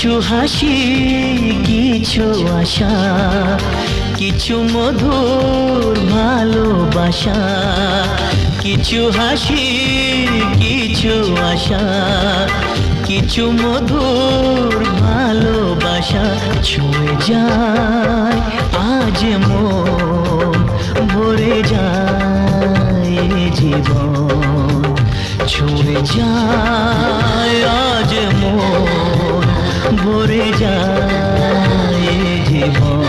কিছু হাসি কিছু আশা, কিছু মধুর ভালোবাসা। কিছু হাসি কিছু আশা, কিছু মধুর ভালোবাসা। ছুঁয়ে যায় আজ মন, ভরে যায় জীবন। ছুঁয়ে যায় আজ মন, ভরে যায় জীবন।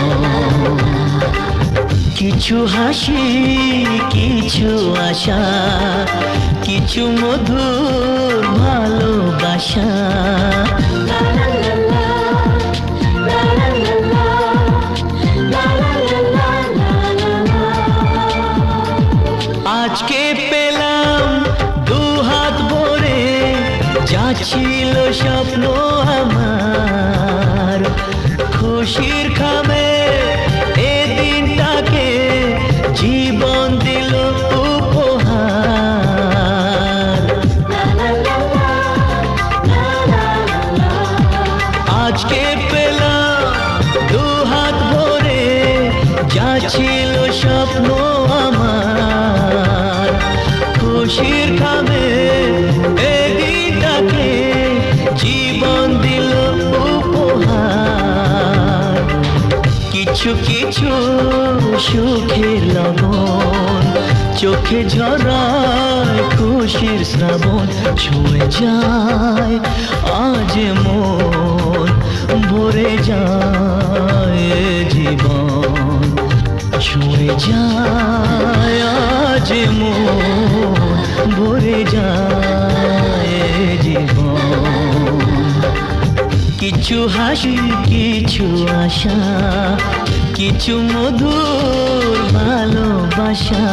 কিছু হাসি কিছু আশা, কিছু মধুর ভালোবাসা। আজকে পেলাম দু হাত ভরে, যা ছিল স্বপ্ন আমার। খুশির খামে এ দিনটাকে জীবন দিল উপহার। আজকে পেলাম দু হাত ভরে, যা ছিল স্বপ্ন আমার। খুশির খামে এ দিনটাকে জীবন দিল উপহার। কিছু কিছু সুখের লবণ, চোখে ঝরায় খুশির শ্রাবণ। ছুঁয়ে যায় আজ মন, ভরে যায় জীবন। ছুঁয়ে যায় আজ মন, ভরে যায় জীবন। কিছু হাসি কিছু আশা, কিছু মধুর ভালোবাসা।